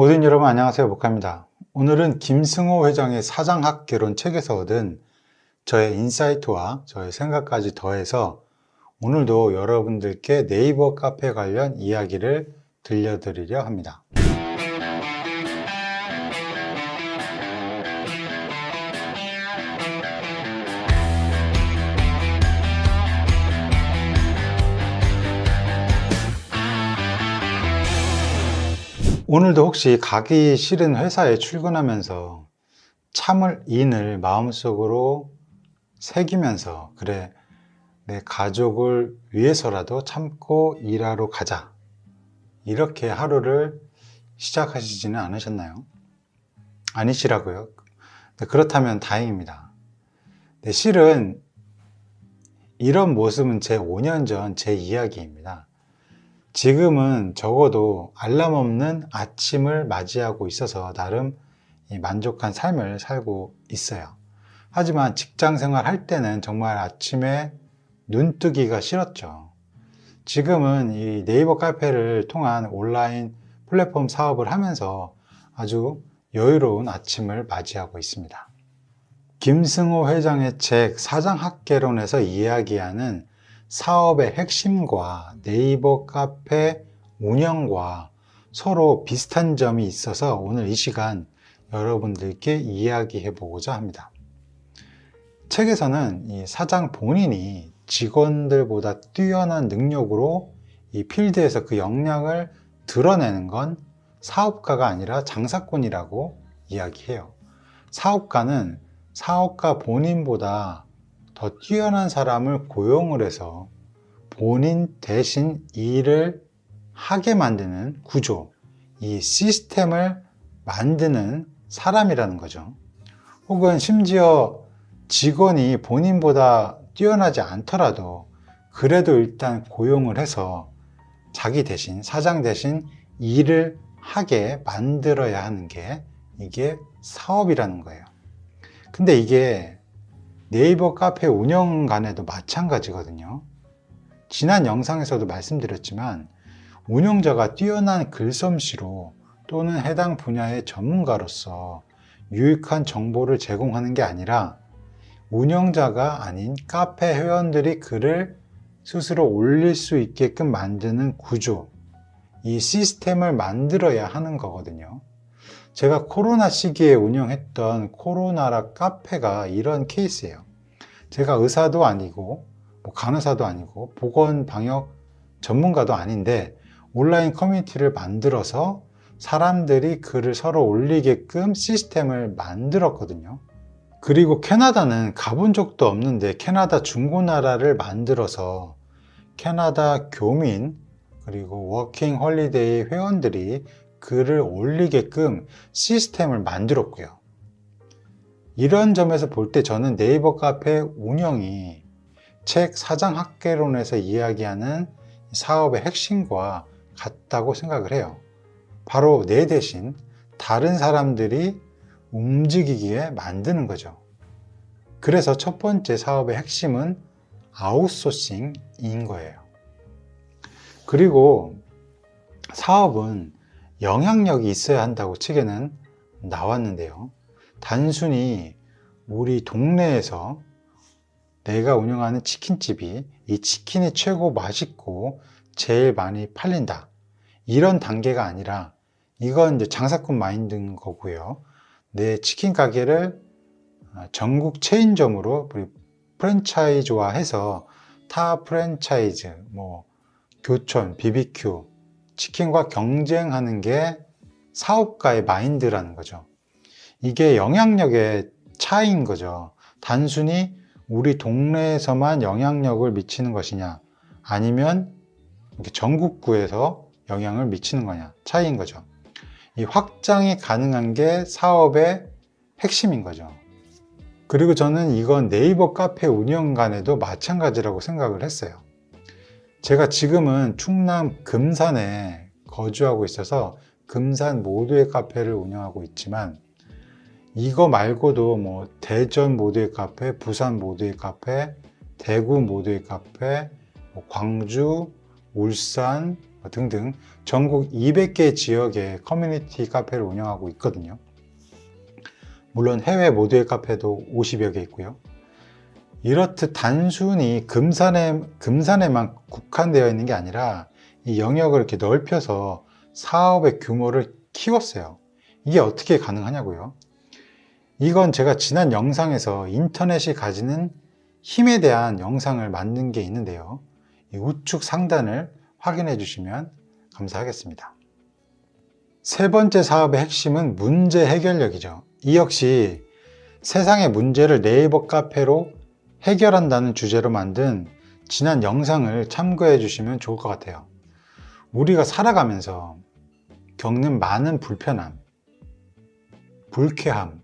모든 여러분 안녕하세요. 목화입니다. 오늘은 김승호 회장의 사장학개론 책에서 얻은 저의 인사이트와 저의 생각까지 더해서 오늘도 여러분들께 네이버 카페 관련 이야기를 들려드리려 합니다. 오늘도 혹시 가기 싫은 회사에 출근하면서 참을 인을 마음속으로 새기면서 그래, 내 가족을 위해서라도 참고 일하러 가자, 이렇게 하루를 시작하시지는 않으셨나요? 아니시라고요? 그렇다면 다행입니다. 실은 이런 모습은 제 5년 전 제 이야기입니다. 지금은 적어도 알람 없는 아침을 맞이하고 있어서 나름 만족한 삶을 살고 있어요. 하지만 직장 생활 할 때는 정말 아침에 눈 뜨기가 싫었죠. 지금은 이 네이버 카페를 통한 온라인 플랫폼 사업을 하면서 아주 여유로운 아침을 맞이하고 있습니다. 김승호 회장의 책 사장학개론에서 이야기하는 사업의 핵심과 네이버 카페 운영과 서로 비슷한 점이 있어서 오늘 이 시간 여러분들께 이야기해 보고자 합니다. 책에서는 이 사장 본인이 직원들보다 뛰어난 능력으로 이 필드에서 그 역량을 드러내는 건 사업가가 아니라 장사꾼이라고 이야기해요. 사업가는 사업가 본인보다 더 뛰어난 사람을 고용을 해서 본인 대신 일을 하게 만드는 구조, 이 시스템을 만드는 사람이라는 거죠. 혹은 심지어 직원이 본인보다 뛰어나지 않더라도 그래도 일단 고용을 해서 자기 대신, 사장 대신 일을 하게 만들어야 하는 게 이게 사업이라는 거예요. 근데 이게 네이버 카페 운영간에도 마찬가지거든요. 지난 영상에서도 말씀드렸지만 운영자가 뛰어난 글솜씨로 또는 해당 분야의 전문가로서 유익한 정보를 제공하는 게 아니라 운영자가 아닌 카페 회원들이 글을 스스로 올릴 수 있게끔 만드는 구조, 이 시스템을 만들어야 하는 거거든요. 제가 코로나 시기에 운영했던 코로나라 카페가 이런 케이스예요. 제가 의사도 아니고 간호사도 아니고 보건 방역 전문가도 아닌데 온라인 커뮤니티를 만들어서 사람들이 글을 서로 올리게끔 시스템을 만들었거든요. 그리고 캐나다는 가본 적도 없는데 캐나다 중고나라를 만들어서 캐나다 교민 그리고 워킹 홀리데이 회원들이 글을 올리게끔 시스템을 만들었고요. 이런 점에서 볼 때 저는 네이버 카페 운영이 책 사장학개론에서 이야기하는 사업의 핵심과 같다고 생각을 해요. 바로 내 대신 다른 사람들이 움직이기에 만드는 거죠. 그래서 첫 번째 사업의 핵심은 아웃소싱인 거예요. 그리고 사업은 영향력이 있어야 한다고 책에는 나왔는데요. 단순히 우리 동네에서 내가 운영하는 치킨집이 이 치킨이 최고 맛있고 제일 많이 팔린다, 이런 단계가 아니라 이건 이제 장사꾼 마인드인 거고요. 내 치킨 가게를 전국 체인점으로 프랜차이즈화해서 타 프랜차이즈, 교촌, BBQ, 치킨과 경쟁하는 게 사업가의 마인드라는 거죠. 이게 영향력의 차이인 거죠. 단순히 우리 동네에서만 영향력을 미치는 것이냐, 아니면 전국구에서 영향을 미치는 거냐, 차이인 거죠. 이 확장이 가능한 게 사업의 핵심인 거죠. 그리고 저는 이건 네이버 카페 운영간에도 마찬가지라고 생각을 했어요. 제가 지금은 충남 금산에 거주하고 있어서 금산 모두의 카페를 운영하고 있지만 이거 말고도 대전 모두의 카페, 부산 모두의 카페, 대구 모두의 카페, 광주, 울산, 등등 전국 200개 지역의 커뮤니티 카페를 운영하고 있거든요. 물론 해외 모두의 카페도 50여 개 있고요. 이렇듯 단순히 금산에만 국한되어 있는 게 아니라 이 영역을 이렇게 넓혀서 사업의 규모를 키웠어요. 이게 어떻게 가능하냐고요? 이건 제가 지난 영상에서 인터넷이 가지는 힘에 대한 영상을 만든 게 있는데요. 이 우측 상단을 확인해 주시면 감사하겠습니다. 세 번째 사업의 핵심은 문제 해결력이죠. 이 역시 세상의 문제를 네이버 카페로 해결한다는 주제로 만든 지난 영상을 참고해 주시면 좋을 것 같아요. 우리가 살아가면서 겪는 많은 불편함, 불쾌함,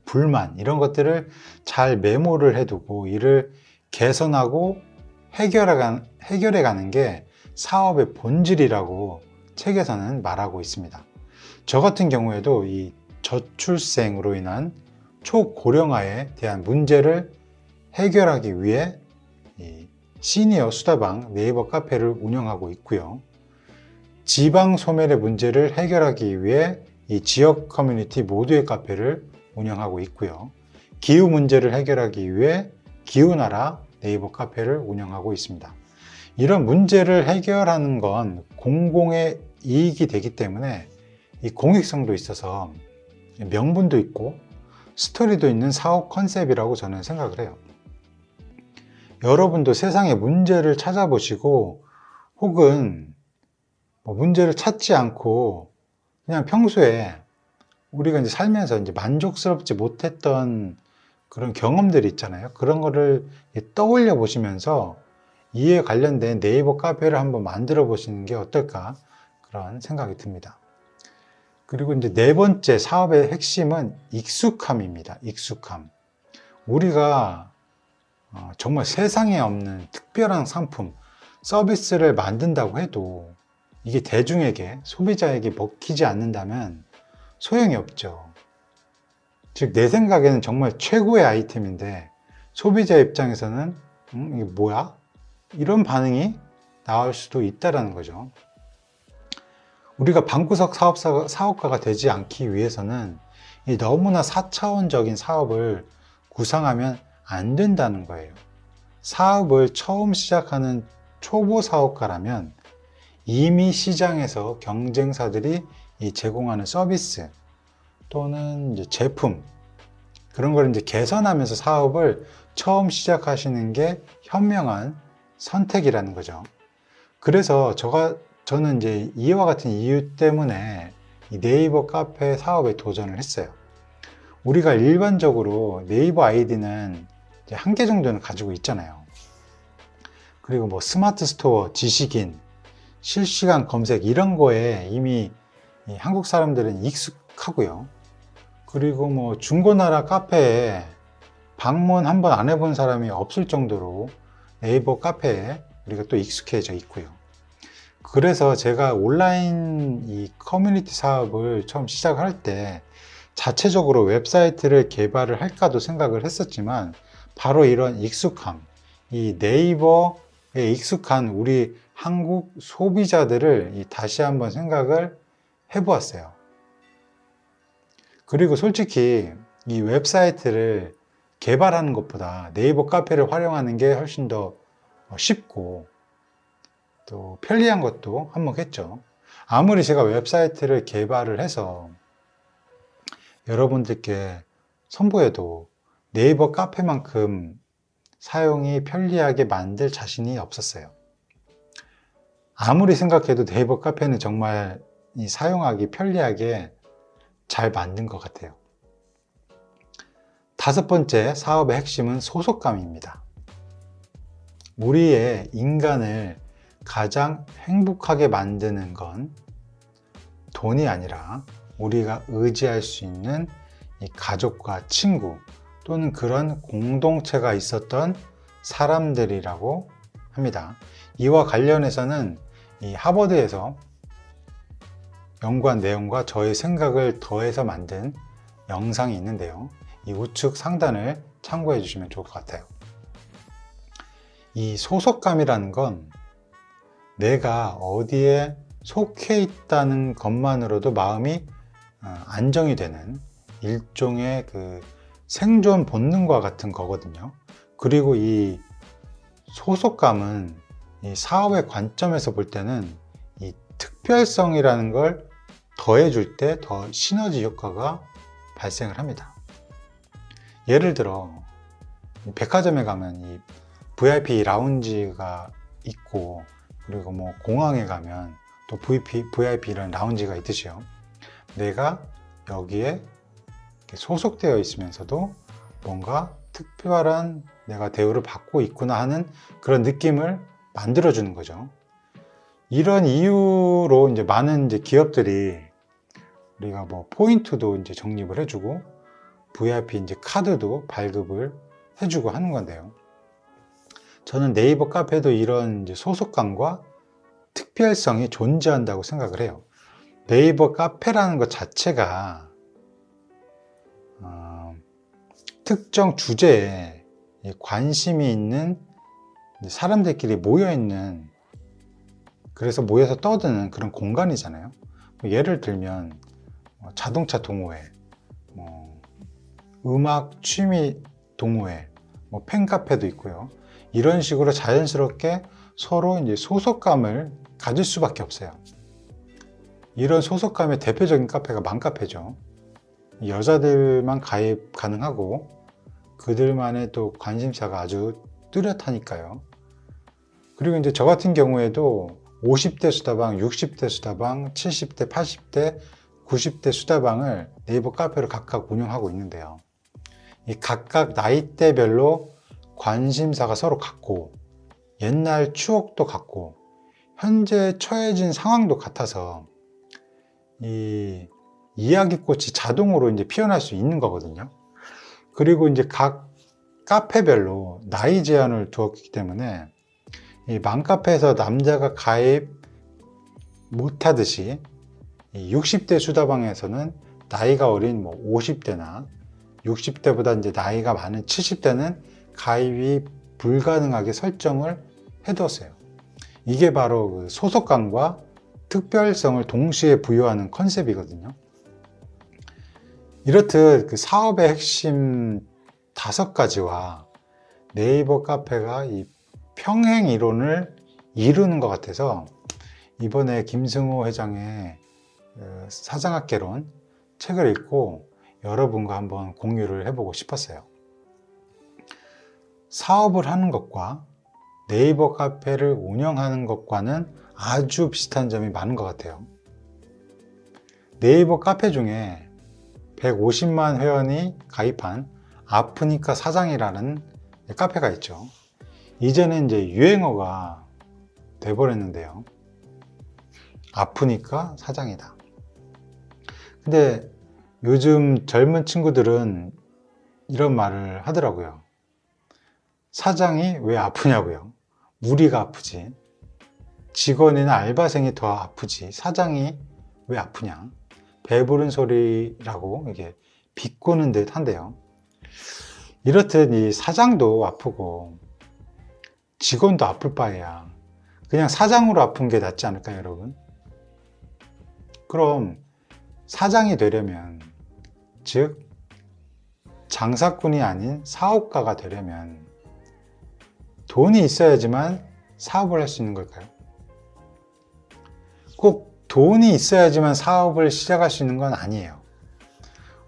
불만 이런 것들을 잘 메모를 해두고 이를 개선하고 해결해 가는 게 사업의 본질이라고 책에서는 말하고 있습니다. 저 같은 경우에도 이 저출생으로 인한 초고령화에 대한 문제를 해결하기 위해 이 시니어 수다방 네이버 카페를 운영하고 있고요. 지방 소멸의 문제를 해결하기 위해 이 지역 커뮤니티 모두의 카페를 운영하고 있고요. 기후 문제를 해결하기 위해 기후나라 네이버 카페를 운영하고 있습니다. 이런 문제를 해결하는 건 공공의 이익이 되기 때문에 이 공익성도 있어서 명분도 있고 스토리도 있는 사업 컨셉이라고 저는 생각을 해요. 여러분도 세상의 문제를 찾아보시고 혹은 문제를 찾지 않고 그냥 평소에 우리가 이제 살면서 이제 만족스럽지 못했던 그런 경험들이 있잖아요. 그런 거를 떠올려 보시면서 이에 관련된 네이버 카페를 한번 만들어 보시는 게 어떨까 그런 생각이 듭니다. 그리고 이제 네 번째 사업의 핵심은 익숙함입니다. 익숙함. 우리가 정말 세상에 없는 특별한 상품, 서비스를 만든다고 해도 이게 대중에게, 소비자에게 먹히지 않는다면 소용이 없죠. 즉, 내 생각에는 정말 최고의 아이템인데 소비자 입장에서는 이게 뭐야? 이런 반응이 나올 수도 있다는 거죠. 우리가 방구석 사업가가 되지 않기 위해서는 너무나 4차원적인 사업을 구상하면 안 된다는 거예요. 사업을 처음 시작하는 초보 사업가라면 이미 시장에서 경쟁사들이 제공하는 서비스 또는 이제 제품 그런 걸 이제 개선하면서 사업을 처음 시작하시는 게 현명한 선택이라는 거죠. 그래서 저는 이제 이와 같은 이유 때문에 이 네이버 카페 사업에 도전을 했어요. 우리가 일반적으로 네이버 아이디는 한 개 정도는 가지고 있잖아요. 그리고 뭐 스마트 스토어, 지식인, 실시간 검색 이런 거에 이미 한국 사람들은 익숙하고요. 그리고 뭐 중고나라 카페에 방문 한번 안 해본 사람이 없을 정도로 네이버 카페에 우리가 또 익숙해져 있고요. 그래서 제가 온라인 이 커뮤니티 사업을 처음 시작할 때 자체적으로 웹사이트를 개발을 할까도 생각을 했었지만 바로 이런 익숙함, 이 네이버에 익숙한 우리 한국 소비자들을 다시 한번 생각을 해보았어요. 그리고 솔직히 이 웹사이트를 개발하는 것보다 네이버 카페를 활용하는 게 훨씬 더 쉽고 또 편리한 것도 한몫했죠. 아무리 제가 웹사이트를 개발을 해서 여러분들께 선보여도 네이버 카페만큼 사용이 편리하게 만들 자신이 없었어요. 아무리 생각해도 네이버 카페는 정말 사용하기 편리하게 잘 만든 것 같아요. 다섯 번째 사업의 핵심은 소속감입니다. 우리의 인간을 가장 행복하게 만드는 건 돈이 아니라 우리가 의지할 수 있는 이 가족과 친구 또는 그런 공동체가 있었던 사람들이라고 합니다. 이와 관련해서는 이 하버드에서 연구한 내용과 저의 생각을 더해서 만든 영상이 있는데요. 이 우측 상단을 참고해 주시면 좋을 것 같아요. 이 소속감이라는 건 내가 어디에 속해 있다는 것만으로도 마음이 안정이 되는 일종의 그 생존 본능과 같은 거거든요. 그리고 이 소속감은 이 사업의 관점에서 볼 때는 이 특별성이라는 걸 더해줄 때 더 시너지 효과가 발생을 합니다. 예를 들어 백화점에 가면 이 VIP 라운지가 있고, 그리고 뭐 공항에 가면 또 VIP라는 라운지가 있듯이요. 내가 여기에 소속되어 있으면서도 뭔가 특별한 내가 대우를 받고 있구나 하는 그런 느낌을 만들어주는 거죠. 이런 이유로 이제 많은 이제 기업들이 우리가 뭐 포인트도 이제 적립을 해주고 VIP 이제 카드도 발급을 해주고 하는 건데요. 저는 네이버 카페도 이런 이제 소속감과 특별성이 존재한다고 생각을 해요. 네이버 카페라는 것 자체가 특정 주제에 관심이 있는 사람들끼리 모여있는, 그래서 모여서 떠드는 그런 공간이잖아요. 예를 들면 자동차 동호회, 음악 취미 동호회, 팬카페도 있고요. 이런 식으로 자연스럽게 서로 이제 소속감을 가질 수밖에 없어요. 이런 소속감의 대표적인 카페가 맘카페죠. 여자들만 가입 가능하고 그들만의 또 관심사가 아주 뚜렷하니까요. 그리고 이제 저 같은 경우에도 50대 수다방, 60대 수다방, 70대, 80대, 90대 수다방을 네이버 카페로 각각 운영하고 있는데요. 이 각각 나이대별로 관심사가 서로 같고 옛날 추억도 같고 현재 처해진 상황도 같아서 이 이야기꽃이 자동으로 이제 피어날 수 있는 거거든요. 그리고 이제 각 카페별로 나이 제한을 두었기 때문에 이 맘카페에서 남자가 가입 못하듯이 60대 수다방에서는 나이가 어린 50대나 60대보다 이제 나이가 많은 70대는 가입이 불가능하게 설정을 해두었어요. 이게 바로 그 소속감과 특별성을 동시에 부여하는 컨셉이거든요. 이렇듯 그 사업의 핵심 5가지와 네이버 카페가 이 평행 이론을 이루는 것 같아서 이번에 김승호 회장의 사장학개론 책을 읽고 여러분과 한번 공유를 해보고 싶었어요. 사업을 하는 것과 네이버 카페를 운영하는 것과는 아주 비슷한 점이 많은 것 같아요. 네이버 카페 중에 150만 회원이 가입한 아프니까 사장이라는 카페가 있죠. 이제는 이제 유행어가 돼버렸는데요. 아프니까 사장이다. 근데 요즘 젊은 친구들은 이런 말을 하더라고요. 사장이 왜 아프냐고요. 우리가 아프지. 직원이나 알바생이 더 아프지. 사장이 왜 아프냐. 배부른 소리라고 이게 비꼬는 듯 한데요. 이렇듯 이 사장도 아프고 직원도 아플 바에야 그냥 사장으로 아픈 게 낫지 않을까요, 여러분? 그럼 사장이 되려면, 즉 장사꾼이 아닌 사업가가 되려면 돈이 있어야지만 사업을 할 수 있는 걸까요? 꼭 돈이 있어야지만 사업을 시작할 수 있는 건 아니에요.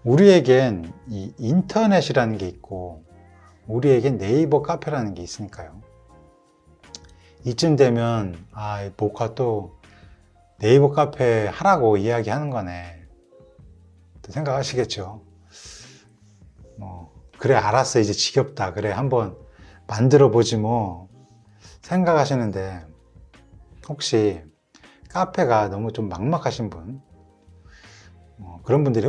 우리에겐 이 인터넷이라는 게 있고 우리에겐 네이버 카페라는 게 있으니까요. 이쯤 되면 뭐가 또 네이버 카페 하라고 이야기하는 거네 또 생각하시겠죠. 그래 알았어 이제 지겹다 그래 한번 만들어 보지 뭐 생각하시는데, 혹시 카페가 너무 좀 막막하신 분, 그런 분들이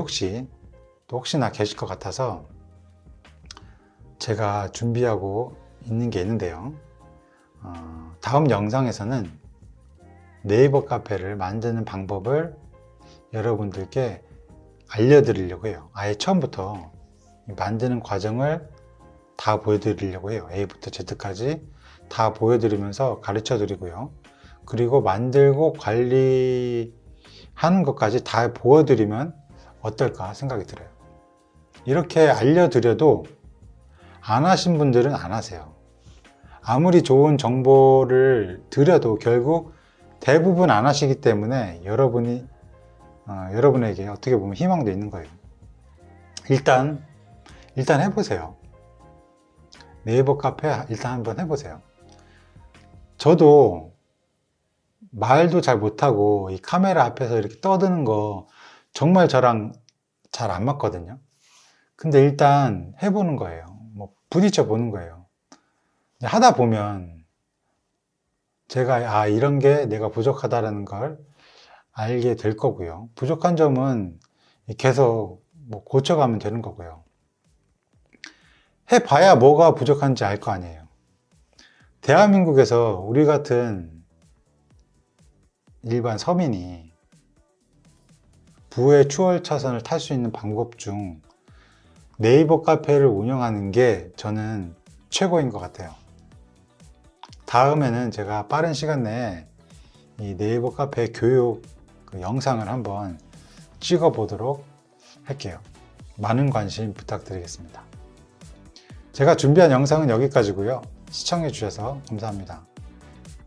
혹시나 계실 것 같아서 제가 준비하고 있는 게 있는데요. 다음 영상에서는 네이버 카페를 만드는 방법을 여러분들께 알려드리려고 해요. 아예 처음부터 만드는 과정을 다 보여드리려고 해요. A부터 Z까지 다 보여드리면서 가르쳐 드리고요. 그리고 만들고 관리하는 것까지 다 보여드리면 어떨까 생각이 들어요. 이렇게 알려드려도 안 하신 분들은 안 하세요. 아무리 좋은 정보를 드려도 결국 대부분 안 하시기 때문에 여러분에게 어떻게 보면 희망도 있는 거예요. 일단 해보세요. 네이버 카페 일단 한번 해보세요. 저도 말도 잘 못하고 이 카메라 앞에서 이렇게 떠드는 거 정말 저랑 잘 안 맞거든요. 근데 일단 해보는 거예요. 뭐 부딪혀 보는 거예요. 하다 보면 제가 이런 게 내가 부족하다는 걸 알게 될 거고요. 부족한 점은 계속 뭐 고쳐가면 되는 거고요. 해봐야 뭐가 부족한지 알 거 아니에요. 대한민국에서 우리 같은 일반 서민이 부의 추월 차선을 탈 수 있는 방법 중 네이버 카페를 운영하는 게 저는 최고인 것 같아요. 다음에는 제가 빠른 시간 내에 이 네이버 카페 교육 영상을 한번 찍어 보도록 할게요. 많은 관심 부탁드리겠습니다. 제가 준비한 영상은 여기까지고요. 시청해 주셔서 감사합니다.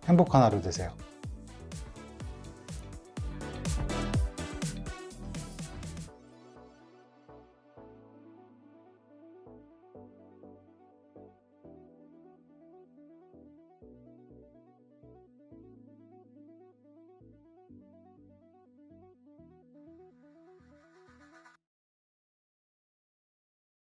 행복한 하루 되세요.